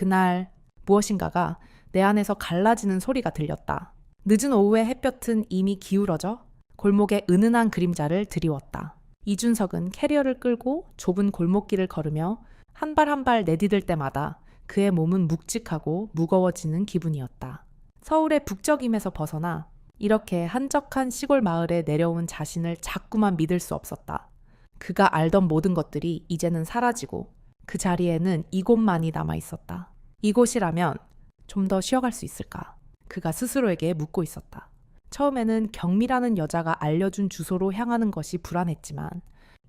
그날 무엇인가가 내 안에서 갈라지는 소리가 들렸다. 늦은 오후의 햇볕은 이미 기울어져 골목에 은은한 그림자를 드리웠다. 이준석은 캐리어를 끌고 좁은 골목길을 걸으며 한 발 한 발 내디딜 때마다 그의 몸은 묵직하고 무거워지는 기분이었다. 서울의 북적임에서 벗어나 이렇게 한적한 시골 마을에 내려온 자신을 자꾸만 믿을 수 없었다. 그가 알던 모든 것들이 이제는 사라지고 그 자리에는 이곳만이 남아 있었다. 이곳이라면 좀 더 쉬어갈 수 있을까? 그가 스스로에게 묻고 있었다. 처음에는 경미라는 여자가 알려준 주소로 향하는 것이 불안했지만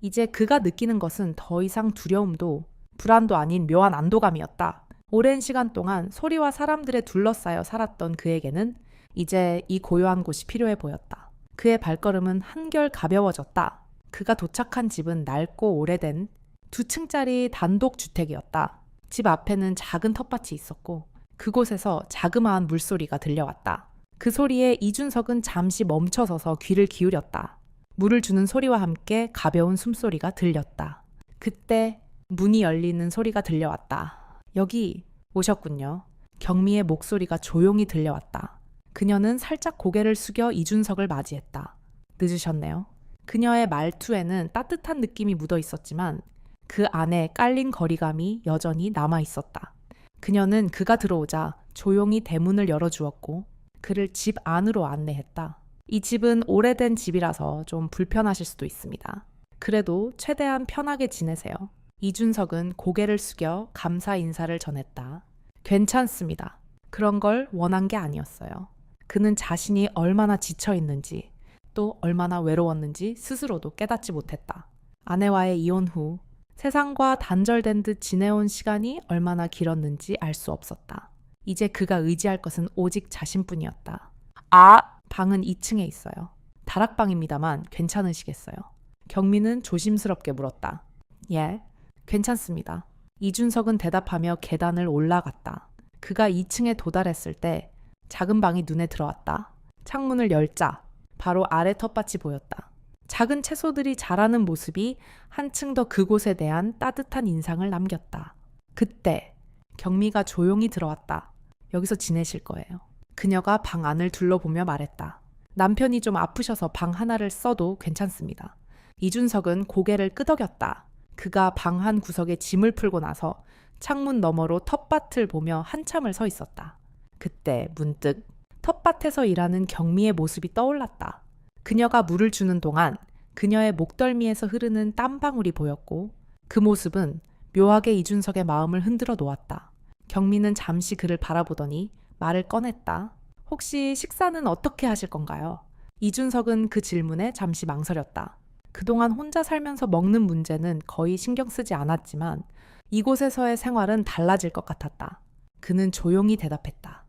이제 그가 느끼는 것은 더 이상 두려움도 불안도 아닌 묘한 안도감이었다. 오랜 시간 동안 소리와 사람들에 둘러싸여 살았던 그에게는 이제 이 고요한 곳이 필요해 보였다. 그의 발걸음은 한결 가벼워졌다. 그가 도착한 집은 낡고 오래된 2층짜리 단독 주택이었다. 집 앞에는 작은 텃밭이 있었고 그곳에서 자그마한 물소리가 들려왔다. 그 소리에 이준석은 잠시 멈춰서서 귀를 기울였다. 물을 주는 소리와 함께 가벼운 숨소리가 들렸다. 그때 문이 열리는 소리가 들려왔다. 여기 오셨군요. 경미의 목소리가 조용히 들려왔다. 그녀는 살짝 고개를 숙여 이준석을 맞이했다. 늦으셨네요. 그녀의 말투에는 따뜻한 느낌이 묻어 있었지만 그 안에 깔린 거리감이 여전히 남아 있었다. 그녀는 그가 들어오자 조용히 대문을 열어주었고 그를 집 안으로 안내했다. 이 집은 오래된 집이라서 좀 불편하실 수도 있습니다. 그래도 최대한 편하게 지내세요. 이준석은 고개를 숙여 감사 인사를 전했다. 괜찮습니다. 그런 걸 원한 게 아니었어요. 그는 자신이 얼마나 지쳐 있는지 또 얼마나 외로웠는지 스스로도 깨닫지 못했다. 아내와의 이혼 후 세상과 단절된 듯 지내온 시간이 얼마나 길었는지 알 수 없었다. 이제 그가 의지할 것은 오직 자신뿐이었다. 방은 2층에 있어요. 다락방입니다만 괜찮으시겠어요? 경미는 조심스럽게 물었다. 예, 괜찮습니다. 이준석은 대답하며 계단을 올라갔다. 그가 2층에 도달했을 때 작은 방이 눈에 들어왔다. 창문을 열자 바로 아래 텃밭이 보였다. 작은 채소들이 자라는 모습이 한층 더 그곳에 대한 따뜻한 인상을 남겼다. 그때 경미가 조용히 들어왔다. 여기서 지내실 거예요. 그녀가 방 안을 둘러보며 말했다. 남편이 좀 아프셔서 방 하나를 써도 괜찮습니다. 이준석은 고개를 끄덕였다. 그가 방 한 구석에 짐을 풀고 나서 창문 너머로 텃밭을 보며 한참을 서 있었다. 그때 문득 텃밭에서 일하는 경미의 모습이 떠올랐다. 그녀가 물을 주는 동안 그녀의 목덜미에서 흐르는 땀방울이 보였고 그 모습은 묘하게 이준석의 마음을 흔들어 놓았다. 경미는 잠시 그를 바라보더니 말을 꺼냈다. 혹시 식사는 어떻게 하실 건가요? 이준석은 그 질문에 잠시 망설였다. 그동안 혼자 살면서 먹는 문제는 거의 신경 쓰지 않았지만 이곳에서의 생활은 달라질 것 같았다. 그는 조용히 대답했다.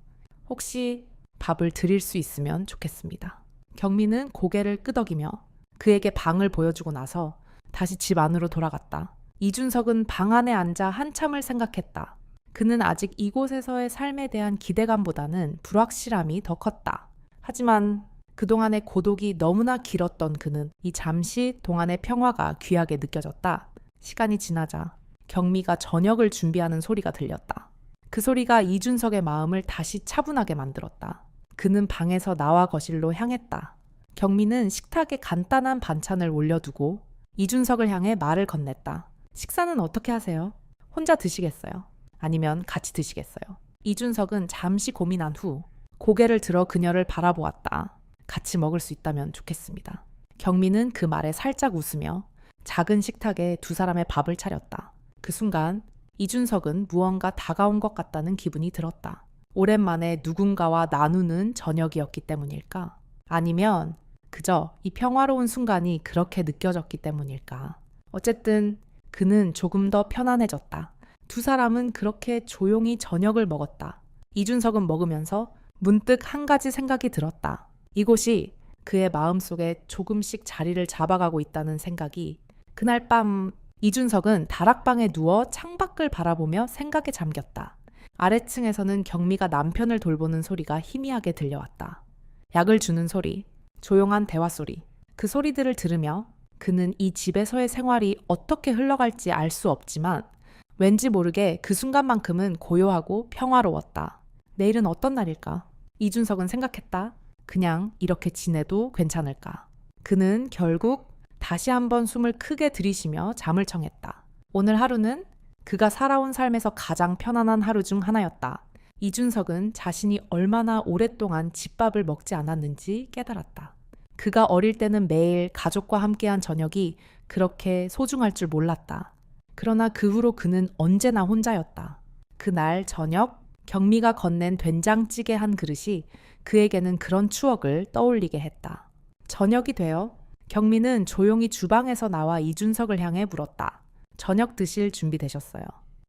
혹시 밥을 드릴 수 있으면 좋겠습니다. 경미는 고개를 끄덕이며 그에게 방을 보여주고 나서 다시 집 안으로 돌아갔다. 이준석은 방 안에 앉아 한참을 생각했다. 그는 아직 이곳에서의 삶에 대한 기대감보다는 불확실함이 더 컸다. 하지만 그동안의 고독이 너무나 길었던 그는 이 잠시 동안의 평화가 귀하게 느껴졌다. 시간이 지나자 경미가 저녁을 준비하는 소리가 들렸다. 그 소리가 이준석의 마음을 다시 차분하게 만들었다. 그는 방에서 나와 거실로 향했다. 경미는 식탁에 간단한 반찬을 올려두고 이준석을 향해 말을 건넸다. 식사는 어떻게 하세요? 혼자 드시겠어요? 아니면 같이 드시겠어요? 이준석은 잠시 고민한 후 고개를 들어 그녀를 바라보았다. 같이 먹을 수 있다면 좋겠습니다. 경미는 그 말에 살짝 웃으며 작은 식탁에 두 사람의 밥을 차렸다. 그 순간 이준석은 무언가 다가온 것 같다는 기분이 들었다. 오랜만에 누군가와 나누는 저녁이었기 때문일까? 아니면 그저 이 평화로운 순간이 그렇게 느껴졌기 때문일까? 어쨌든 그는 조금 더 편안해졌다. 두 사람은 그렇게 조용히 저녁을 먹었다. 이준석은 먹으면서 문득 한 가지 생각이 들었다. 이곳이 그의 마음속에 조금씩 자리를 잡아가고 있다는 생각이. 그날 밤 이준석은 다락방에 누워 창밖을 바라보며 생각에 잠겼다. 아래층에서는 경미가 남편을 돌보는 소리가 희미하게 들려왔다. 약을 주는 소리, 조용한 대화 소리. 그 소리들을 들으며 그는 이 집에서의 생활이 어떻게 흘러갈지 알 수 없지만 왠지 모르게 그 순간만큼은 고요하고 평화로웠다. 내일은 어떤 날일까? 이준석은 생각했다. 그냥 이렇게 지내도 괜찮을까? 그는 결국 다시 한번 숨을 크게 들이쉬며 잠을 청했다. 오늘 하루는 그가 살아온 삶에서 가장 편안한 하루 중 하나였다. 이준석은 자신이 얼마나 오랫동안 집밥을 먹지 않았는지 깨달았다. 그가 어릴 때는 매일 가족과 함께한 저녁이 그렇게 소중할 줄 몰랐다. 그러나 그 후로 그는 언제나 혼자였다. 그날 저녁 경미가 건넨 된장찌개 한 그릇이 그에게는 그런 추억을 떠올리게 했다. 저녁이 되어 경미는 조용히 주방에서 나와 이준석을 향해 물었다. 저녁 드실 준비되셨어요.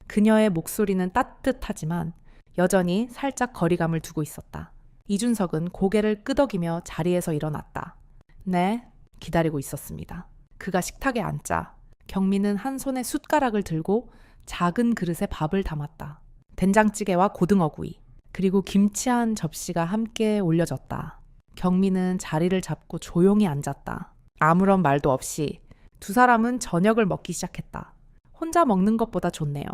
그녀의 목소리는 따뜻하지만 여전히 살짝 거리감을 두고 있었다. 이준석은 고개를 끄덕이며 자리에서 일어났다. 네, 기다리고 있었습니다. 그가 식탁에 앉자 경미는 한 손에 숟가락을 들고 작은 그릇에 밥을 담았다. 된장찌개와 고등어구이, 그리고 김치 한 접시가 함께 올려졌다. 경미는 자리를 잡고 조용히 앉았다. 아무런 말도 없이 두 사람은 저녁을 먹기 시작했다. 혼자 먹는 것보다 좋네요.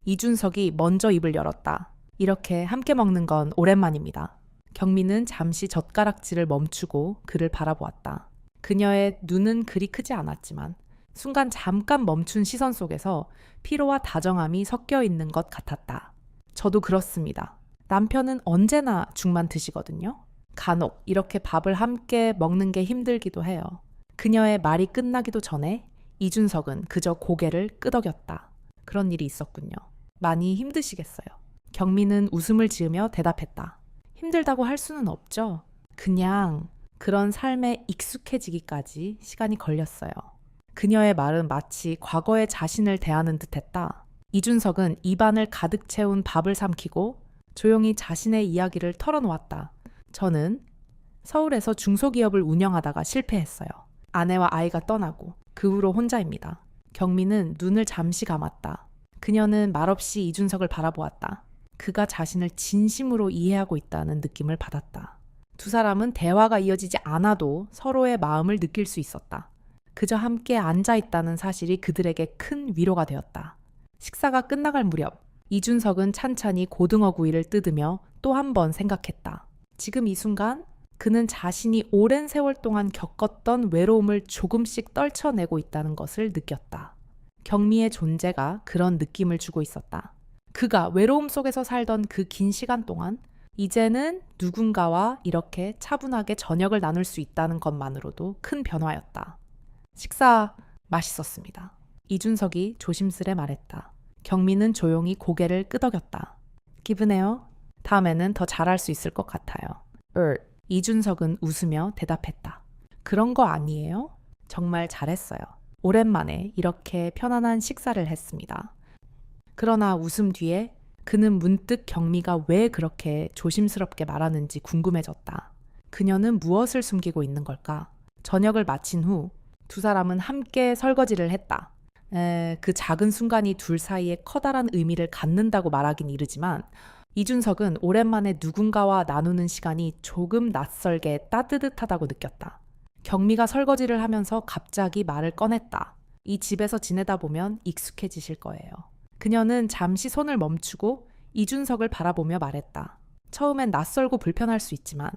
이준석이 먼저 입을 열었다. 이렇게 함께 먹는 건 오랜만입니다. 경미는 잠시 젓가락질을 멈추고 그를 바라보았다. 그녀의 눈은 그리 크지 않았지만 순간 잠깐 멈춘 시선 속에서 피로와 다정함이 섞여 있는 것 같았다. 저도 그렇습니다. 남편은 언제나 죽만 드시거든요. 간혹 이렇게 밥을 함께 먹는 게 힘들기도 해요. 그녀의 말이 끝나기도 전에 이준석은 그저 고개를 끄덕였다. 그런 일이 있었군요. 많이 힘드시겠어요. 경미는 웃음을 지으며 대답했다. 힘들다고 할 수는 없죠. 그냥 그런 삶에 익숙해지기까지 시간이 걸렸어요. 그녀의 말은 마치 과거의 자신을 대하는 듯했다. 이준석은 입안을 가득 채운 밥을 삼키고 조용히 자신의 이야기를 털어놓았다. 저는 서울에서 중소기업을 운영하다가 실패했어요. 아내와 아이가 떠나고 그 후로 혼자입니다. 경미는 눈을 잠시 감았다. 그녀는 말없이 이준석을 바라보았다. 그가 자신을 진심으로 이해하고 있다는 느낌을 받았다. 두 사람은 대화가 이어지지 않아도 서로의 마음을 느낄 수 있었다. 그저 함께 앉아 있다는 사실이 그들에게 큰 위로가 되었다. 식사가 끝나갈 무렵 이준석은 찬찬히 고등어 구이를 뜯으며 또 한 번 생각했다. 지금 이 순간 그는 자신이 오랜 세월 동안 겪었던 외로움을 조금씩 떨쳐내고 있다는 것을 느꼈다. 경미의 존재가 그런 느낌을 주고 있었다. 그가 외로움 속에서 살던 그 긴 시간 동안 이제는 누군가와 이렇게 차분하게 저녁을 나눌 수 있다는 것만으로도 큰 변화였다. 식사 맛있었습니다. 이준석이 조심스레 말했다. 경미는 조용히 고개를 끄덕였다. 기분해요? 다음에는 더 잘할 수 있을 것 같아요. 이준석은 웃으며 대답했다. 그런 거 아니에요? 정말 잘했어요. 오랜만에 이렇게 편안한 식사를 했습니다. 그러나 웃음 뒤에 그는 문득 경미가 왜 그렇게 조심스럽게 말하는지 궁금해졌다. 그녀는 무엇을 숨기고 있는 걸까? 저녁을 마친 후 두 사람은 함께 설거지를 했다. 그 작은 순간이 둘 사이에 커다란 의미를 갖는다고 말하긴 이르지만 이준석은 오랜만에 누군가와 나누는 시간이 조금 낯설게 따뜻하다고 느꼈다. 경미가 설거지를 하면서 갑자기 말을 꺼냈다. 이 집에서 지내다 보면 익숙해지실 거예요. 그녀는 잠시 손을 멈추고 이준석을 바라보며 말했다. 처음엔 낯설고 불편할 수 있지만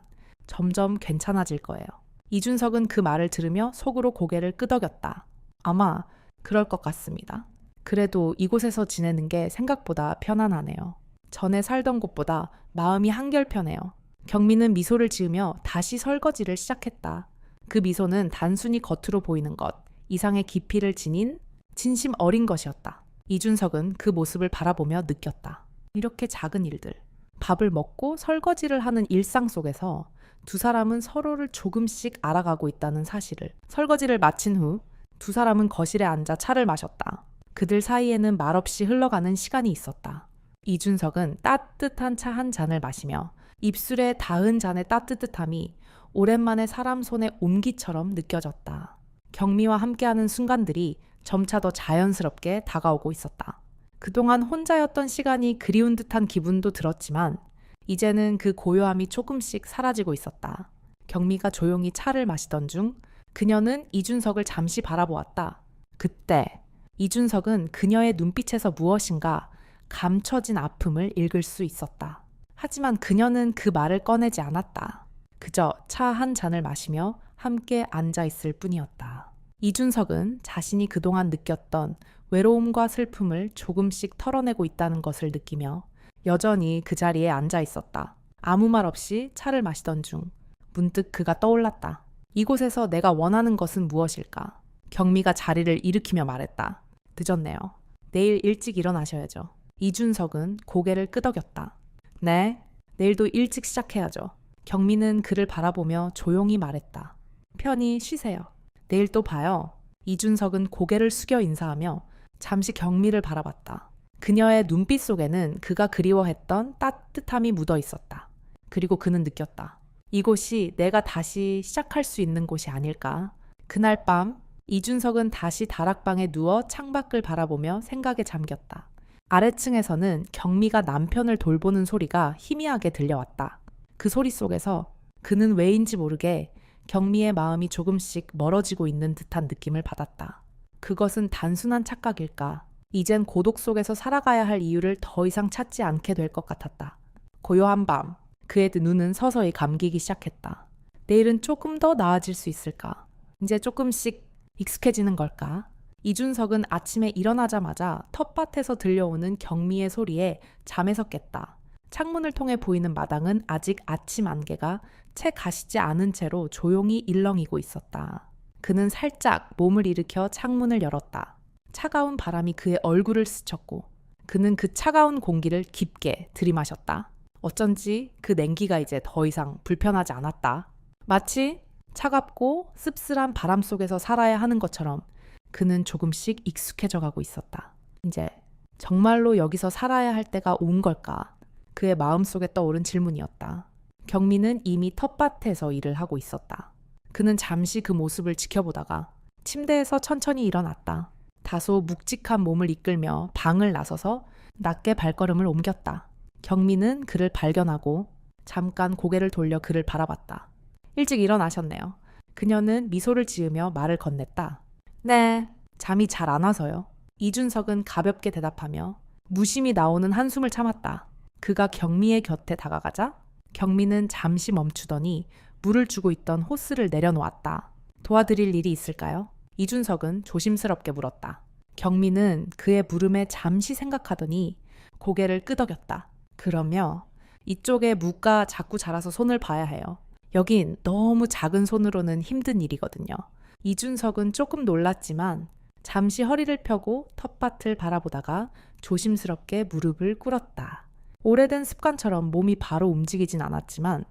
점점 괜찮아질 거예요. 이준석은 그 말을 들으며 속으로 고개를 끄덕였다. 아마 그럴 것 같습니다. 그래도 이곳에서 지내는 게 생각보다 편안하네요. 전에 살던 곳보다 마음이 한결 편해요. 경미는 미소를 지으며 다시 설거지를 시작했다. 그 미소는 단순히 겉으로 보이는 것, 이상의 깊이를 지닌 진심 어린 것이었다. 이준석은 그 모습을 바라보며 느꼈다. 이렇게 작은 일들, 밥을 먹고 설거지를 하는 일상 속에서 두 사람은 서로를 조금씩 알아가고 있다는 사실을. 설거지를 마친 후 두 사람은 거실에 앉아 차를 마셨다. 그들 사이에는 말없이 흘러가는 시간이 있었다. 이준석은 따뜻한 차 한 잔을 마시며 입술에 닿은 잔의 따뜻함이 오랜만에 사람 손에 온기처럼 느껴졌다. 경미와 함께하는 순간들이 점차 더 자연스럽게 다가오고 있었다. 그동안 혼자였던 시간이 그리운 듯한 기분도 들었지만 이제는 그 고요함이 조금씩 사라지고 있었다. 경미가 조용히 차를 마시던 중 그녀는 이준석을 잠시 바라보았다. 그때 이준석은 그녀의 눈빛에서 무엇인가 감춰진 아픔을 읽을 수 있었다. 하지만 그녀는 그 말을 꺼내지 않았다. 그저 차 한 잔을 마시며 함께 앉아있을 뿐이었다. 이준석은 자신이 그동안 느꼈던 외로움과 슬픔을 조금씩 털어내고 있다는 것을 느끼며 여전히 그 자리에 앉아 있었다. 아무 말 없이 차를 마시던 중 문득 그가 떠올랐다. 이곳에서 내가 원하는 것은 무엇일까? 경미가 자리를 일으키며 말했다. 늦었네요. 내일 일찍 일어나셔야죠. 이준석은 고개를 끄덕였다. 네, 내일도 일찍 시작해야죠. 경미는 그를 바라보며 조용히 말했다. 편히 쉬세요. 내일 또 봐요. 이준석은 고개를 숙여 인사하며 잠시 경미를 바라봤다. 그녀의 눈빛 속에는 그가 그리워했던 따뜻함이 묻어 있었다. 그리고 그는 느꼈다. 이곳이 내가 다시 시작할 수 있는 곳이 아닐까. 그날 밤 이준석은 다시 다락방에 누워 창밖을 바라보며 생각에 잠겼다. 아래층에서는 경미가 남편을 돌보는 소리가 희미하게 들려왔다. 그 소리 속에서 그는 왜인지 모르게 경미의 마음이 조금씩 멀어지고 있는 듯한 느낌을 받았다. 그것은 단순한 착각일까? 이젠 고독 속에서 살아가야 할 이유를 더 이상 찾지 않게 될 것 같았다. 고요한 밤, 그의 눈은 서서히 감기기 시작했다. 내일은 조금 더 나아질 수 있을까? 이제 조금씩 익숙해지는 걸까? 이준석은 아침에 일어나자마자 텃밭에서 들려오는 경미의 소리에 잠에서 깼다. 창문을 통해 보이는 마당은 아직 아침 안개가 채 가시지 않은 채로 조용히 일렁이고 있었다. 그는 살짝 몸을 일으켜 창문을 열었다. 차가운 바람이 그의 얼굴을 스쳤고 그는 그 차가운 공기를 깊게 들이마셨다. 어쩐지 그 냉기가 이제 더 이상 불편하지 않았다. 마치 차갑고 씁쓸한 바람 속에서 살아야 하는 것처럼 그는 조금씩 익숙해져 가고 있었다. 이제 정말로 여기서 살아야 할 때가 온 걸까? 그의 마음속에 떠오른 질문이었다. 경미는 이미 텃밭에서 일을 하고 있었다. 그는 잠시 그 모습을 지켜보다가 침대에서 천천히 일어났다. 다소 묵직한 몸을 이끌며 방을 나서서 낮게 발걸음을 옮겼다. 경미는 그를 발견하고 잠깐 고개를 돌려 그를 바라봤다. 일찍 일어나셨네요. 그녀는 미소를 지으며 말을 건넸다. 네, 잠이 잘 안 와서요. 이준석은 가볍게 대답하며 무심히 나오는 한숨을 참았다. 그가 경미의 곁에 다가가자 경미는 잠시 멈추더니 물을 주고 있던 호스를 내려놓았다. 도와드릴 일이 있을까요? 이준석은 조심스럽게 물었다. 경미는 그의 물음에 잠시 생각하더니 고개를 끄덕였다. 그러며 이쪽에 무가 자꾸 자라서 손을 봐야 해요. 여긴 너무 작은 손으로는 힘든 일이거든요. 이준석은 조금 놀랐지만 잠시 허리를 펴고 텃밭을 바라보다가 조심스럽게 무릎을 꿇었다. 오래된 습관처럼 몸이 바로 움직이진 않았지만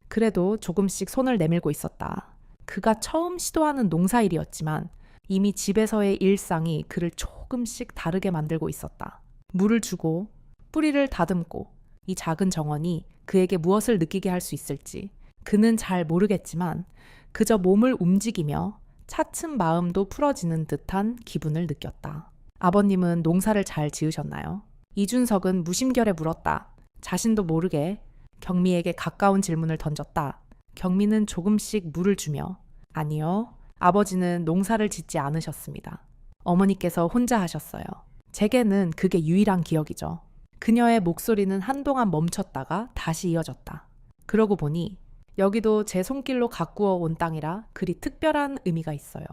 그래도 조금씩 손을 내밀고 있었다. 그가 처음 시도하는 농사일이었지만 이미 집에서의 일상이 그를 조금씩 다르게 만들고 있었다. 물을 주고 뿌리를 다듬고 이 작은 정원이 그에게 무엇을 느끼게 할 수 있을지 그는 잘 모르겠지만 그저 몸을 움직이며 차츰 마음도 풀어지는 듯한 기분을 느꼈다. 아버님은 농사를 잘 지으셨나요? 이준석은 무심결에 물었다. 자신도 모르게 경미에게 가까운 질문을 던졌다. 경미는 조금씩 물을 주며 아니요, 아버지는 농사를 짓지 않으셨습니다. 어머니께서 혼자 하셨어요. 제게는 그게 유일한 기억이죠. 그녀의 목소리는 한동안 멈췄다가 다시 이어졌다. 그러고 보니 여기도 제 손길로 가꾸어 온 땅이라 그리 특별한 의미가 있어요.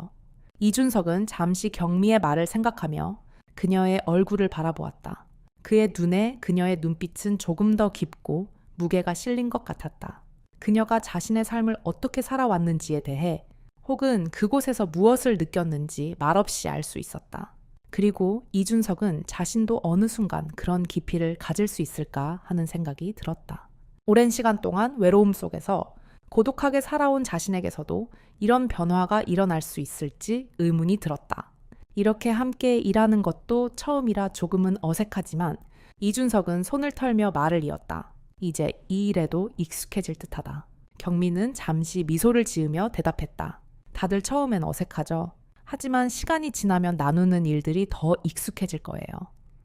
이준석은 잠시 경미의 말을 생각하며 그녀의 얼굴을 바라보았다. 그의 눈에 그녀의 눈빛은 조금 더 깊고 무게가 실린 것 같았다. 그녀가 자신의 삶을 어떻게 살아왔는지에 대해 혹은 그곳에서 무엇을 느꼈는지 말없이 알 수 있었다. 그리고 이준석은 자신도 어느 순간 그런 깊이를 가질 수 있을까 하는 생각이 들었다. 오랜 시간 동안 외로움 속에서 고독하게 살아온 자신에게서도 이런 변화가 일어날 수 있을지 의문이 들었다. 이렇게 함께 일하는 것도 처음이라 조금은 어색하지만 이준석은 손을 털며 말을 이었다. 이제 이 일에도 익숙해질 듯하다. 경미는 잠시 미소를 지으며 대답했다. 다들 처음엔 어색하죠. 하지만 시간이 지나면 나누는 일들이 더 익숙해질 거예요.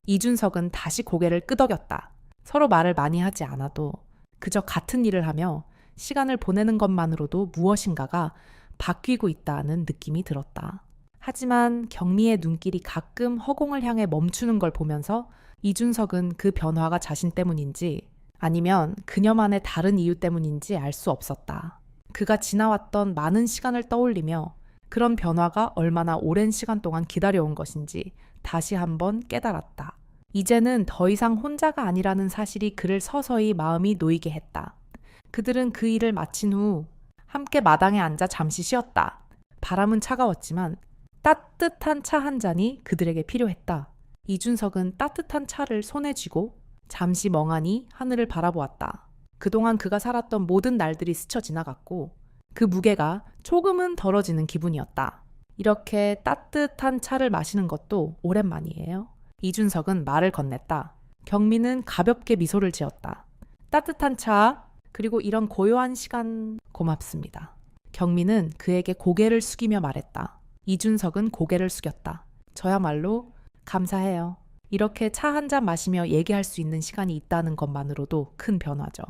이준석은 다시 고개를 끄덕였다. 서로 말을 많이 하지 않아도 그저 같은 일을 하며 시간을 보내는 것만으로도 무엇인가가 바뀌고 있다는 느낌이 들었다. 하지만 경미의 눈길이 가끔 허공을 향해 멈추는 걸 보면서 이준석은 그 변화가 자신 때문인지 아니면 그녀만의 다른 이유 때문인지 알 수 없었다. 그가 지나왔던 많은 시간을 떠올리며 그런 변화가 얼마나 오랜 시간 동안 기다려온 것인지 다시 한번 깨달았다. 이제는 더 이상 혼자가 아니라는 사실이 그를 서서히 마음이 놓이게 했다. 그들은 그 일을 마친 후 함께 마당에 앉아 잠시 쉬었다. 바람은 차가웠지만 따뜻한 차 한 잔이 그들에게 필요했다. 이준석은 따뜻한 차를 손에 쥐고 잠시 멍하니 하늘을 바라보았다. 그동안 그가 살았던 모든 날들이 스쳐 지나갔고 그 무게가 조금은 덜어지는 기분이었다. 이렇게 따뜻한 차를 마시는 것도 오랜만이에요. 이준석은 말을 건넸다. 경미는 가볍게 미소를 지었다. 따뜻한 차, 그리고 이런 고요한 시간 고맙습니다. 경미는 그에게 고개를 숙이며 말했다. 이준석은 고개를 숙였다. 저야말로 감사해요. 이렇게 차 한 잔 마시며 얘기할 수 있는 시간이 있다는 것만으로도 큰 변화죠.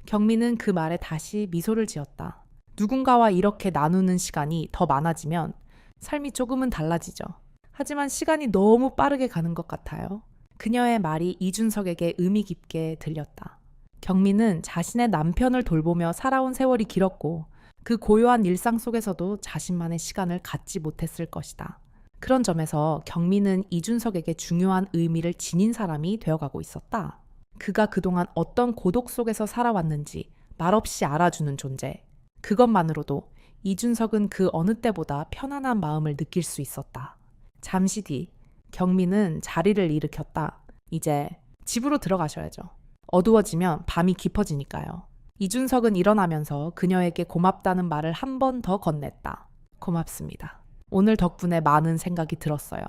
경미는 그 말에 다시 미소를 지었다. 누군가와 이렇게 나누는 시간이 더 많아지면 삶이 조금은 달라지죠. 하지만 시간이 너무 빠르게 가는 것 같아요. 그녀의 말이 이준석에게 의미 깊게 들렸다. 경미는 자신의 남편을 돌보며 살아온 세월이 길었고 그 고요한 일상 속에서도 자신만의 시간을 갖지 못했을 것이다. 그런 점에서 경미는 이준석에게 중요한 의미를 지닌 사람이 되어가고 있었다. 그가 그동안 어떤 고독 속에서 살아왔는지 말없이 알아주는 존재. 그것만으로도 이준석은 그 어느 때보다 편안한 마음을 느낄 수 있었다. 잠시 뒤 경미는 자리를 일으켰다. 이제 집으로 들어가셔야죠. 어두워지면 밤이 깊어지니까요. 이준석은 일어나면서 그녀에게 고맙다는 말을 한 번 더 건넸다. 고맙습니다. 오늘 덕분에 많은 생각이 들었어요.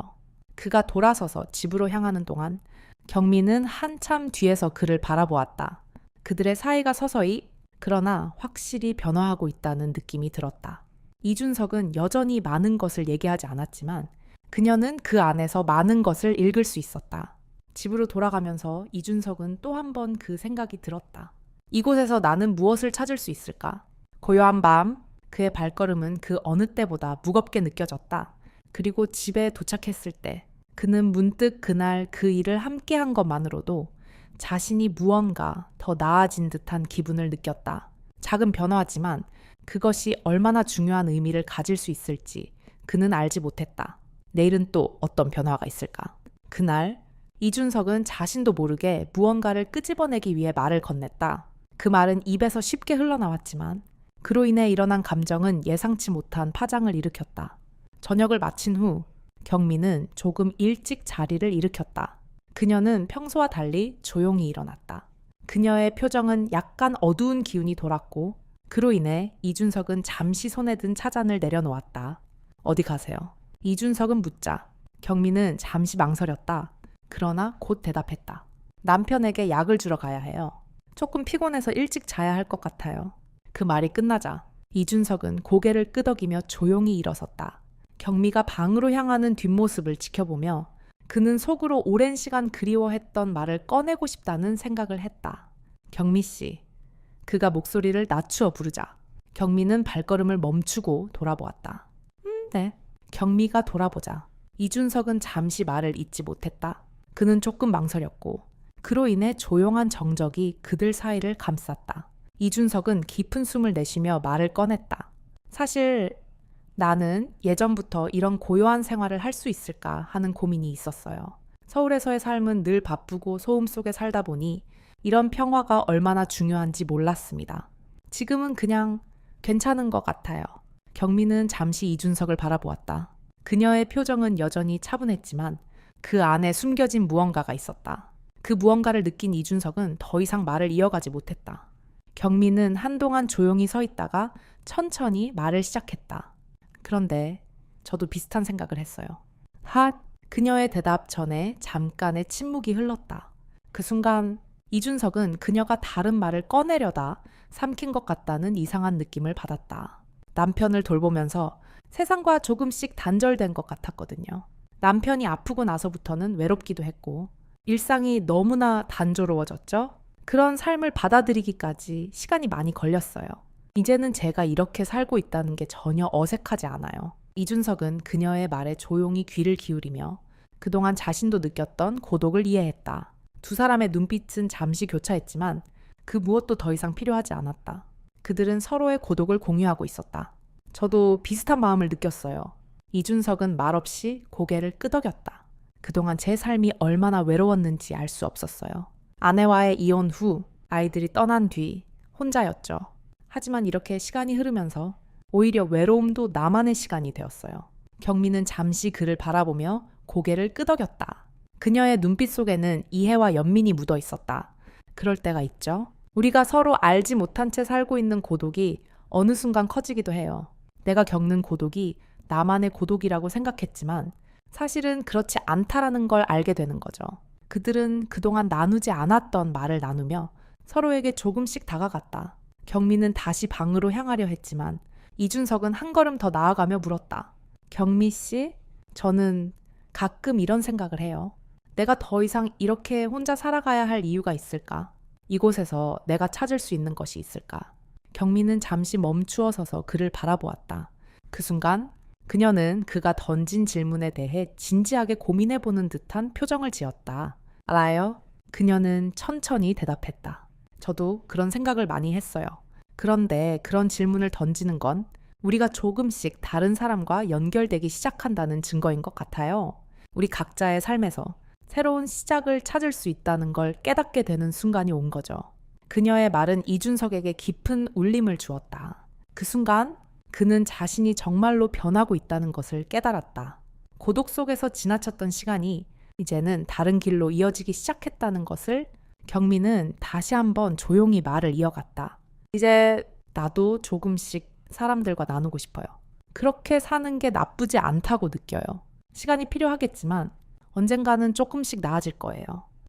그가 돌아서서 집으로 향하는 동안 경미는 한참 뒤에서 그를 바라보았다. 그들의 사이가 서서히 그러나 확실히 변화하고 있다는 느낌이 들었다. 이준석은 여전히 많은 것을 얘기하지 않았지만 그녀는 그 안에서 많은 것을 읽을 수 있었다. 집으로 돌아가면서 이준석은 또 한 번 그 생각이 들었다. 이곳에서 나는 무엇을 찾을 수 있을까? 고요한 밤, 그의 발걸음은 그 어느 때보다 무겁게 느껴졌다. 그리고 집에 도착했을 때 그는 문득 그날 그 일을 함께한 것만으로도 자신이 무언가 더 나아진 듯한 기분을 느꼈다. 작은 변화지만 그것이 얼마나 중요한 의미를 가질 수 있을지 그는 알지 못했다. 내일은 또 어떤 변화가 있을까? 그날 이준석은 자신도 모르게 무언가를 끄집어내기 위해 말을 건넸다. 그 말은 입에서 쉽게 흘러나왔지만 그로 인해 일어난 감정은 예상치 못한 파장을 일으켰다. 저녁을 마친 후 경미는 조금 일찍 자리를 일으켰다. 그녀는 평소와 달리 조용히 일어났다. 그녀의 표정은 약간 어두운 기운이 돌았고 그로 인해 이준석은 잠시 손에 든 차잔을 내려놓았다. 어디 가세요? 이준석은 묻자 경미는 잠시 망설였다. 그러나 곧 대답했다. 남편에게 약을 주러 가야 해요. 조금 피곤해서 일찍 자야 할 것 같아요. 그 말이 끝나자 이준석은 고개를 끄덕이며 조용히 일어섰다. 경미가 방으로 향하는 뒷모습을 지켜보며 그는 속으로 오랜 시간 그리워했던 말을 꺼내고 싶다는 생각을 했다. 경미 씨. 그가 목소리를 낮추어 부르자 경미는 발걸음을 멈추고 돌아보았다. 네. 경미가 돌아보자 이준석은 잠시 말을 잇지 못했다. 그는 조금 망설였고 그로 인해 조용한 정적이 그들 사이를 감쌌다. 이준석은 깊은 숨을 내쉬며 말을 꺼냈다. 사실 나는 예전부터 이런 고요한 생활을 할 수 있을까 하는 고민이 있었어요. 서울에서의 삶은 늘 바쁘고 소음 속에 살다 보니 이런 평화가 얼마나 중요한지 몰랐습니다. 지금은 그냥 괜찮은 것 같아요. 경미는 잠시 이준석을 바라보았다. 그녀의 표정은 여전히 차분했지만 그 안에 숨겨진 무언가가 있었다. 그 무언가를 느낀 이준석은 더 이상 말을 이어가지 못했다. 경미는 한동안 조용히 서 있다가 천천히 말을 시작했다. 그런데 저도 비슷한 생각을 했어요. 그녀의 대답 전에 잠깐의 침묵이 흘렀다. 그 순간 이준석은 그녀가 다른 말을 꺼내려다 삼킨 것 같다는 이상한 느낌을 받았다. 남편을 돌보면서 세상과 조금씩 단절된 것 같았거든요. 남편이 아프고 나서부터는 외롭기도 했고 일상이 너무나 단조로워졌죠? 그런 삶을 받아들이기까지 시간이 많이 걸렸어요. 이제는 제가 이렇게 살고 있다는 게 전혀 어색하지 않아요. 이준석은 그녀의 말에 조용히 귀를 기울이며 그동안 자신도 느꼈던 고독을 이해했다. 두 사람의 눈빛은 잠시 교차했지만 그 무엇도 더 이상 필요하지 않았다. 그들은 서로의 고독을 공유하고 있었다. 저도 비슷한 마음을 느꼈어요. 이준석은 말없이 고개를 끄덕였다. 그동안 제 삶이 얼마나 외로웠는지 알 수 없었어요. 아내와의 이혼 후 아이들이 떠난 뒤 혼자였죠. 하지만 이렇게 시간이 흐르면서 오히려 외로움도 나만의 시간이 되었어요. 경미는 잠시 그를 바라보며 고개를 끄덕였다. 그녀의 눈빛 속에는 이해와 연민이 묻어 있었다. 그럴 때가 있죠. 우리가 서로 알지 못한 채 살고 있는 고독이 어느 순간 커지기도 해요. 내가 겪는 고독이 나만의 고독이라고 생각했지만 사실은 그렇지 않다라는 걸 알게 되는 거죠. 그들은 그동안 나누지 않았던 말을 나누며 서로에게 조금씩 다가갔다. 경미는 다시 방으로 향하려 했지만 이준석은 한 걸음 더 나아가며 물었다. 경미 씨, 저는 가끔 이런 생각을 해요. 내가 더 이상 이렇게 혼자 살아가야 할 이유가 있을까? 이곳에서 내가 찾을 수 있는 것이 있을까? 경미는 잠시 멈추어 서서 그를 바라보았다. 그 순간 그녀는 그가 던진 질문에 대해 진지하게 고민해보는 듯한 표정을 지었다. 알아요? 그녀는 천천히 대답했다. 저도 그런 생각을 많이 했어요. 그런데 그런 질문을 던지는 건 우리가 조금씩 다른 사람과 연결되기 시작한다는 증거인 것 같아요. 우리 각자의 삶에서 새로운 시작을 찾을 수 있다는 걸 깨닫게 되는 순간이 온 거죠. 그녀의 말은 이준석에게 깊은 울림을 주었다. 그 순간 그는 자신이 정말로 변하고 있다는 것을 깨달았다. 고독 속에서 지나쳤던 시간이 이제는 다른 길로 이어지기 시작했다는 것을 경미는 다시 한번 조용히 말을 이어갔다. 이제 나도 조금씩 사람들과 나누고 싶어요. 그렇게 사는 게 나쁘지 않다고 느껴요. 시간이 필요하겠지만 언젠가는 조금씩 나아질 거예요.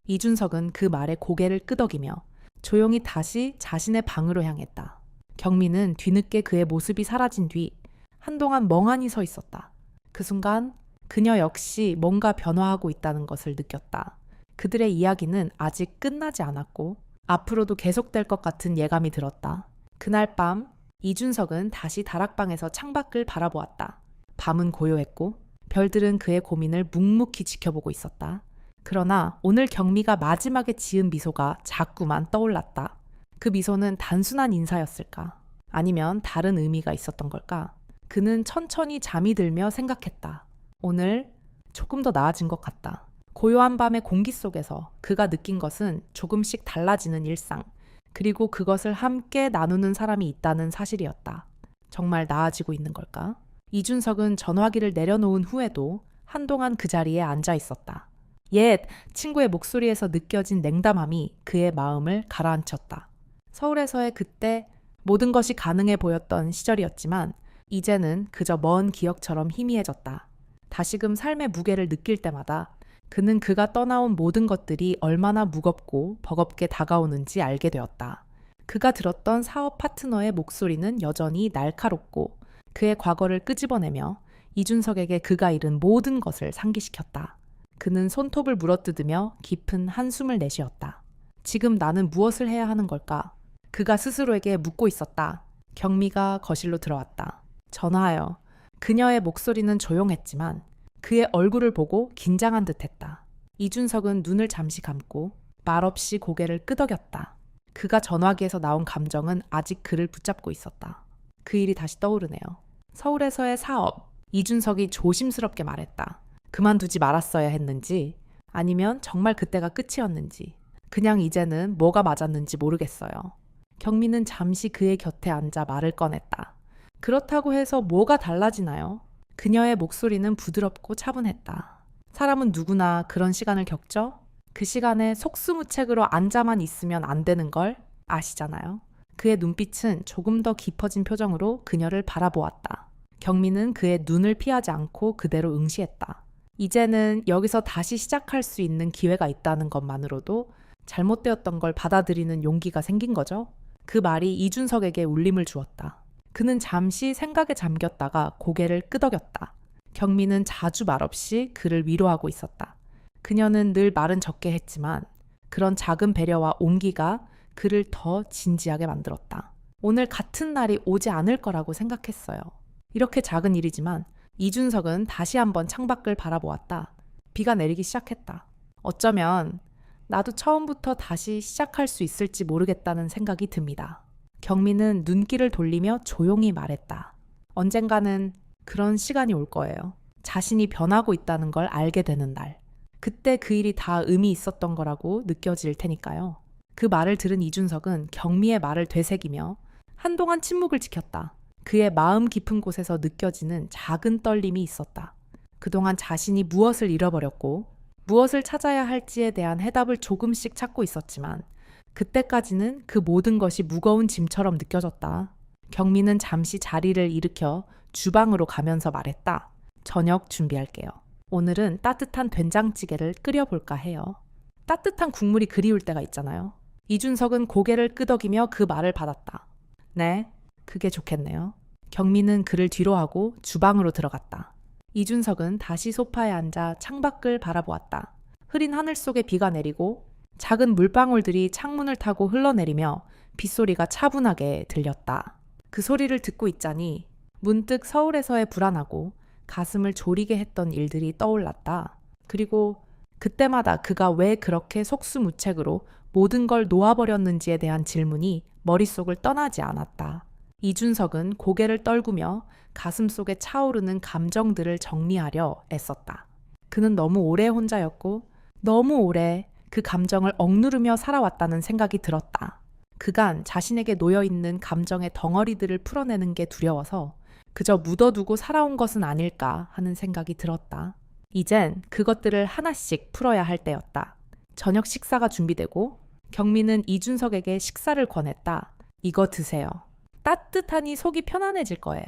이준석은 그 말에 고개를 끄덕이며 조용히 다시 자신의 방으로 향했다. 경미는 뒤늦게 그의 모습이 사라진 뒤 한동안 멍하니 서 있었다. 그 순간 그녀 역시 뭔가 변화하고 있다는 것을 느꼈다. 그들의 이야기는 아직 끝나지 않았고 앞으로도 계속될 것 같은 예감이 들었다. 그날 밤 이준석은 다시 다락방에서 창밖을 바라보았다. 밤은 고요했고 별들은 그의 고민을 묵묵히 지켜보고 있었다. 그러나 오늘 경미가 마지막에 지은 미소가 자꾸만 떠올랐다. 그 미소는 단순한 인사였을까? 아니면 다른 의미가 있었던 걸까? 그는 천천히 잠이 들며 생각했다. 오늘 조금 더 나아진 것 같다. 고요한 밤의 공기 속에서 그가 느낀 것은 조금씩 달라지는 일상, 그리고 그것을 함께 나누는 사람이 있다는 사실이었다. 정말 나아지고 있는 걸까? 이준석은 전화기를 내려놓은 후에도 한동안 그 자리에 앉아 있었다. 옛 친구의 목소리에서 느껴진 냉담함이 그의 마음을 가라앉혔다. 서울에서의 그때 모든 것이 가능해 보였던 시절이었지만 이제는 그저 먼 기억처럼 희미해졌다. 다시금 삶의 무게를 느낄 때마다 그는 그가 떠나온 모든 것들이 얼마나 무겁고 버겁게 다가오는지 알게 되었다. 그가 들었던 사업 파트너의 목소리는 여전히 날카롭고 그의 과거를 끄집어내며 이준석에게 그가 잃은 모든 것을 상기시켰다. 그는 손톱을 물어뜯으며 깊은 한숨을 내쉬었다. 지금 나는 무엇을 해야 하는 걸까? 그가 스스로에게 묻고 있었다. 경미가 거실로 들어왔다. 전화하여. 그녀의 목소리는 조용했지만 그의 얼굴을 보고 긴장한 듯했다. 이준석은 눈을 잠시 감고 말없이 고개를 끄덕였다. 그가 전화기에서 나온 감정은 아직 그를 붙잡고 있었다. 그 일이 다시 떠오르네요. 서울에서의 사업. 이준석이 조심스럽게 말했다. 그만두지 말았어야 했는지 아니면 정말 그때가 끝이었는지 그냥 이제는 뭐가 맞았는지 모르겠어요. 경미는 잠시 그의 곁에 앉아 말을 꺼냈다. 그렇다고 해서 뭐가 달라지나요? 그녀의 목소리는 부드럽고 차분했다. 사람은 누구나 그런 시간을 겪죠? 그 시간에 속수무책으로 앉아만 있으면 안 되는 걸 아시잖아요. 그의 눈빛은 조금 더 깊어진 표정으로 그녀를 바라보았다. 경미는 그의 눈을 피하지 않고 그대로 응시했다. 이제는 여기서 다시 시작할 수 있는 기회가 있다는 것만으로도 잘못되었던 걸 받아들이는 용기가 생긴 거죠. 그 말이 이준석에게 울림을 주었다. 그는 잠시 생각에 잠겼다가 고개를 끄덕였다. 경미는 자주 말없이 그를 위로하고 있었다. 그녀는 늘 말은 적게 했지만 그런 작은 배려와 온기가 그를 더 진지하게 만들었다. 오늘 같은 날이 오지 않을 거라고 생각했어요. 이렇게 작은 일이지만 이준석은 다시 한번 창밖을 바라보았다. 비가 내리기 시작했다. 어쩌면 나도 처음부터 다시 시작할 수 있을지 모르겠다는 생각이 듭니다. 경민은 눈길을 돌리며 조용히 말했다. 언젠가는 그런 시간이 올 거예요. 자신이 변하고 있다는 걸 알게 되는 날. 그때 그 일이 다 의미 있었던 거라고 느껴질 테니까요. 그 말을 들은 이준석은 경미의 말을 되새기며 한동안 침묵을 지켰다. 그의 마음 깊은 곳에서 느껴지는 작은 떨림이 있었다. 그동안 자신이 무엇을 잃어버렸고 무엇을 찾아야 할지에 대한 해답을 조금씩 찾고 있었지만 그때까지는 그 모든 것이 무거운 짐처럼 느껴졌다. 경미는 잠시 자리를 일으켜 주방으로 가면서 말했다. 저녁 준비할게요. 오늘은 따뜻한 된장찌개를 끓여볼까 해요. 따뜻한 국물이 그리울 때가 있잖아요. 이준석은 고개를 끄덕이며 그 말을 받았다. 네, 그게 좋겠네요. 경미는 그를 뒤로하고 주방으로 들어갔다. 이준석은 다시 소파에 앉아 창밖을 바라보았다. 흐린 하늘 속에 비가 내리고 작은 물방울들이 창문을 타고 흘러내리며 빗소리가 차분하게 들렸다. 그 소리를 듣고 있자니 문득 서울에서의 불안하고 가슴을 졸이게 했던 일들이 떠올랐다. 그리고 그때마다 그가 왜 그렇게 속수무책으로 모든 걸 놓아버렸는지에 대한 질문이 머릿속을 떠나지 않았다. 이준석은 고개를 떨구며 가슴속에 차오르는 감정들을 정리하려 애썼다. 그는 너무 오래 혼자였고 너무 오래 그 감정을 억누르며 살아왔다는 생각이 들었다. 그간 자신에게 놓여있는 감정의 덩어리들을 풀어내는 게 두려워서 그저 묻어두고 살아온 것은 아닐까 하는 생각이 들었다. 이젠 그것들을 하나씩 풀어야 할 때였다. 저녁 식사가 준비되고 경미는 이준석에게 식사를 권했다. 이거 드세요. 따뜻하니 속이 편안해질 거예요.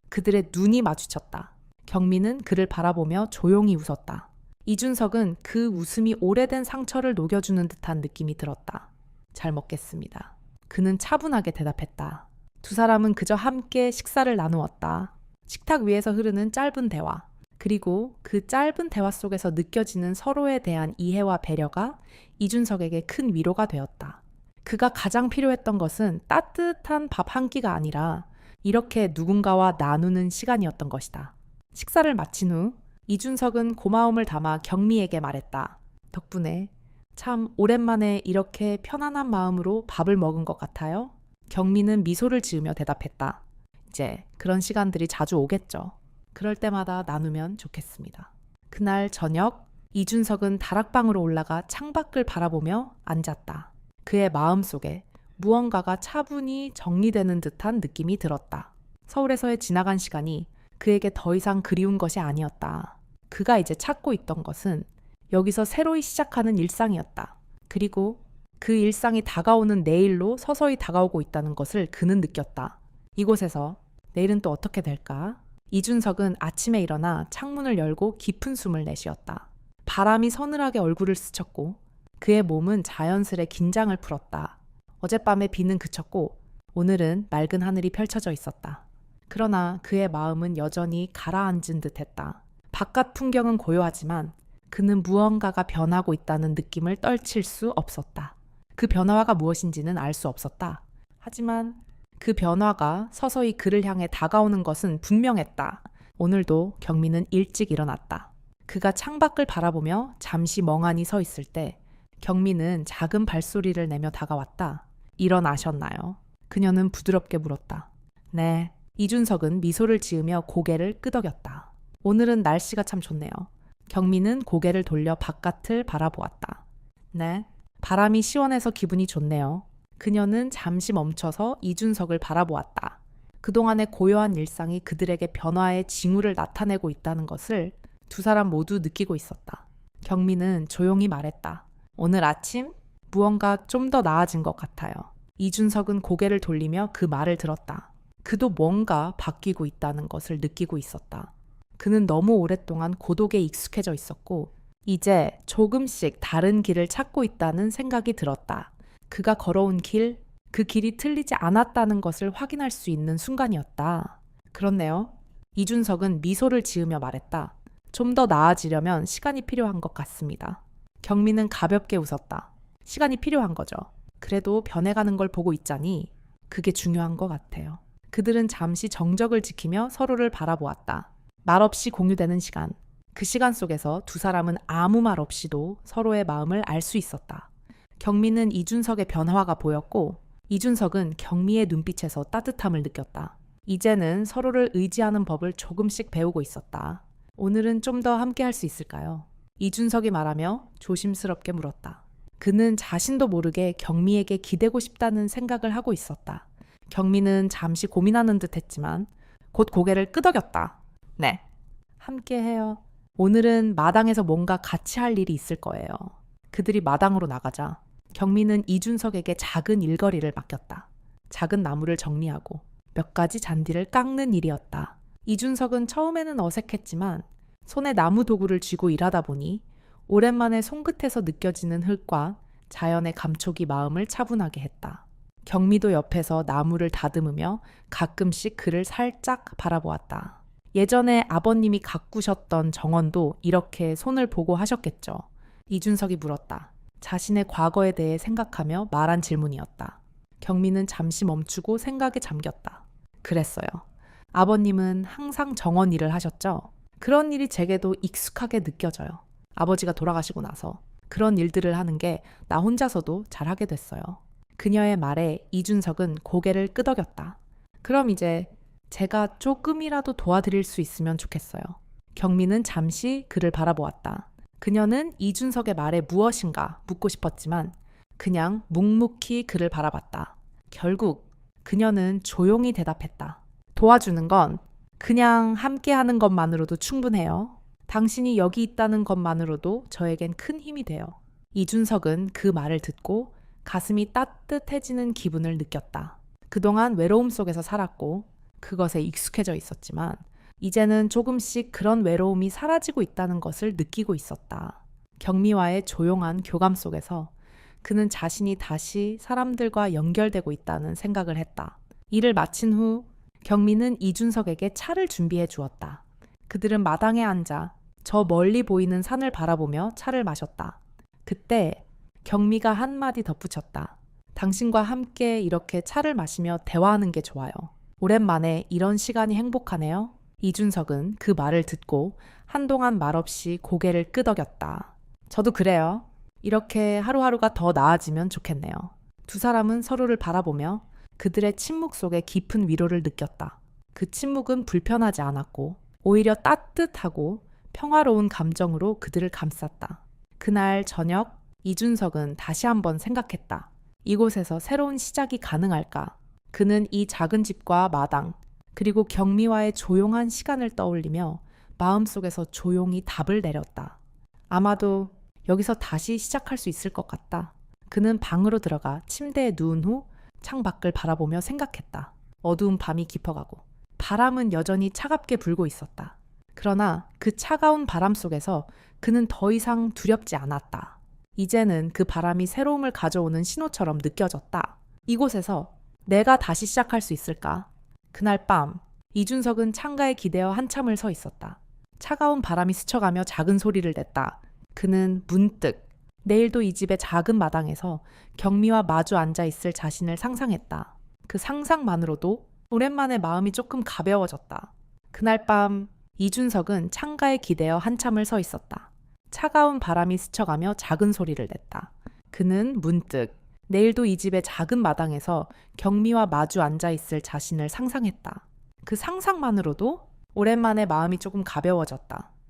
그들의 눈이 마주쳤다. 경미는 그를 바라보며 조용히 웃었다. 이준석은 그 웃음이 오래된 상처를 녹여주는 듯한 느낌이 들었다. 잘 먹겠습니다. 그는 차분하게 대답했다. 두 사람은 그저 함께 식사를 나누었다. 식탁 위에서 흐르는 짧은 대화, 그리고 그 짧은 대화 속에서 느껴지는 서로에 대한 이해와 배려가 이준석에게 큰 위로가 되었다. 그가 가장 필요했던 것은 따뜻한 밥 한 끼가 아니라 이렇게 누군가와 나누는 시간이었던 것이다. 식사를 마친 후 이준석은 고마움을 담아 경미에게 말했다. 덕분에 참 오랜만에 이렇게 편안한 마음으로 밥을 먹은 것 같아요. 경미는 미소를 지으며 대답했다. 이제 그런 시간들이 자주 오겠죠. 그럴 때마다 나누면 좋겠습니다. 그날 저녁 이준석은 다락방으로 올라가 창밖을 바라보며 앉았다. 그의 마음속에 무언가가 차분히 정리되는 듯한 느낌이 들었다. 서울에서의 지나간 시간이 그에게 더 이상 그리운 것이 아니었다. 그가 이제 찾고 있던 것은 여기서 새로이 시작하는 일상이었다. 그리고 그 일상이 다가오는 내일로 서서히 다가오고 있다는 것을 그는 느꼈다. 이곳에서 내일은 또 어떻게 될까? 이준석은 아침에 일어나 창문을 열고 깊은 숨을 내쉬었다. 바람이 서늘하게 얼굴을 스쳤고 그의 몸은 자연스레 긴장을 풀었다. 어젯밤에 비는 그쳤고 오늘은 맑은 하늘이 펼쳐져 있었다. 그러나 그의 마음은 여전히 가라앉은 듯했다. 바깥 풍경은 고요하지만 그는 무언가가 변하고 있다는 느낌을 떨칠 수 없었다. 그 변화가 무엇인지는 알 수 없었다. 하지만 그 변화가 서서히 그를 향해 다가오는 것은 분명했다. 오늘도 경미는 일찍 일어났다. 그가 창밖을 바라보며 잠시 멍하니 서 있을 때 경미는 작은 발소리를 내며 다가왔다. 일어나셨나요? 그녀는 부드럽게 물었다. 네. 이준석은 미소를 지으며 고개를 끄덕였다. 오늘은 날씨가 참 좋네요. 경미는 고개를 돌려 바깥을 바라보았다. 네. 바람이 시원해서 기분이 좋네요. 그녀는 잠시 멈춰서 이준석을 바라보았다. 그동안의 고요한 일상이 그들에게 변화의 징후를 나타내고 있다는 것을 두 사람 모두 느끼고 있었다. 경미는 조용히 말했다. 오늘 아침 무언가 좀 더 나아진 것 같아요. 이준석은 고개를 돌리며 그 말을 들었다. 그도 뭔가 바뀌고 있다는 것을 느끼고 있었다. 그는 너무 오랫동안 고독에 익숙해져 있었고 이제 조금씩 다른 길을 찾고 있다는 생각이 들었다. 그가 걸어온 길, 그 길이 틀리지 않았다는 것을 확인할 수 있는 순간이었다. 그렇네요. 이준석은 미소를 지으며 말했다. 좀 더 나아지려면 시간이 필요한 것 같습니다. 경미는 가볍게 웃었다. 시간이 필요한 거죠. 그래도 변해가는 걸 보고 있자니 그게 중요한 것 같아요. 그들은 잠시 정적을 지키며 서로를 바라보았다. 말없이 공유되는 시간. 그 시간 속에서 두 사람은 아무 말 없이도 서로의 마음을 알 수 있었다. 경미는 이준석의 변화가 보였고 이준석은 경미의 눈빛에서 따뜻함을 느꼈다. 이제는 서로를 의지하는 법을 조금씩 배우고 있었다. 오늘은 좀 더 함께 할 수 있을까요? 이준석이 말하며 조심스럽게 물었다. 그는 자신도 모르게 경미에게 기대고 싶다는 생각을 하고 있었다. 경미는 잠시 고민하는 듯 했지만 곧 고개를 끄덕였다. 네, 함께 해요. 오늘은 마당에서 뭔가 같이 할 일이 있을 거예요. 그들이 마당으로 나가자 경미는 이준석에게 작은 일거리를 맡겼다. 작은 나무를 정리하고 몇 가지 잔디를 깎는 일이었다. 이준석은 처음에는 어색했지만 손에 나무 도구를 쥐고 일하다 보니 오랜만에 손끝에서 느껴지는 흙과 자연의 감촉이 마음을 차분하게 했다. 경미도 옆에서 나무를 다듬으며 가끔씩 그를 살짝 바라보았다. 예전에 아버님이 가꾸셨던 정원도 이렇게 손을 보고 하셨겠죠. 이준석이 물었다. 자신의 과거에 대해 생각하며 말한 질문이었다. 경미는 잠시 멈추고 생각에 잠겼다. 그랬어요. 아버님은 항상 정원 일을 하셨죠? 그런 일이 제게도 익숙하게 느껴져요. 아버지가 돌아가시고 나서 그런 일들을 하는 게 나 혼자서도 잘하게 됐어요. 그녀의 말에 이준석은 고개를 끄덕였다. 그럼 이제 제가 조금이라도 도와드릴 수 있으면 좋겠어요. 경미는 잠시 그를 바라보았다. 그녀는 이준석의 말에 무엇인가 묻고 싶었지만 그냥 묵묵히 그를 바라봤다. 결국 그녀는 조용히 대답했다. 도와주는 건 그냥 함께하는 것만으로도 충분해요. 당신이 여기 있다는 것만으로도 저에겐 큰 힘이 돼요. 이준석은 그 말을 듣고 가슴이 따뜻해지는 기분을 느꼈다. 그동안 외로움 속에서 살았고 그것에 익숙해져 있었지만 이제는 조금씩 그런 외로움이 사라지고 있다는 것을 느끼고 있었다. 경미와의 조용한 교감 속에서 그는 자신이 다시 사람들과 연결되고 있다는 생각을 했다. 일을 마친 후 경미는 이준석에게 차를 준비해 주었다. 그들은 마당에 앉아 저 멀리 보이는 산을 바라보며 차를 마셨다. 그때 경미가 한마디 덧붙였다. 당신과 함께 이렇게 차를 마시며 대화하는 게 좋아요. 오랜만에 이런 시간이 행복하네요. 이준석은 그 말을 듣고 한동안 말없이 고개를 끄덕였다. 저도 그래요. 이렇게 하루하루가 더 나아지면 좋겠네요. 두 사람은 서로를 바라보며 그들의 침묵 속에 깊은 위로를 느꼈다. 그 침묵은 불편하지 않았고 오히려 따뜻하고 평화로운 감정으로 그들을 감쌌다. 그날 저녁 이준석은 다시 한번 생각했다. 이곳에서 새로운 시작이 가능할까? 그는 이 작은 집과 마당, 그리고 경미와의 조용한 시간을 떠올리며 마음속에서 조용히 답을 내렸다. 아마도 여기서 다시 시작할 수 있을 것 같다. 그는 방으로 들어가 침대에 누운 후 창밖을 바라보며 생각했다. 어두운 밤이 깊어가고 바람은 여전히 차갑게 불고 있었다. 그러나 그 차가운 바람 속에서 그는 더 이상 두렵지 않았다. 이제는 그 바람이 새로움을 가져오는 신호처럼 느껴졌다. 이곳에서 내가 다시 시작할 수 있을까? 그날 밤 이준석은 창가에 기대어 한참을 서 있었다. 차가운 바람이 스쳐가며 작은 소리를 냈다. 그는 문득 내일도 이 집의 작은 마당에서 경미와 마주 앉아 있을 자신을 상상했다. 그 상상만으로도 오랜만에 마음이 조금 가벼워졌다. 그날 밤 이준석은 창가에 기대어 한참을 서 있었다. 차가운 바람이 스쳐가며 작은 소리를 냈다. 그는 문득 내일도 이 집의 작은 마당에서 경미와 마주 앉아 있을 자신을 상상했다. 그 상상만으로도 오랜만에 마음이 조금 가벼워졌다.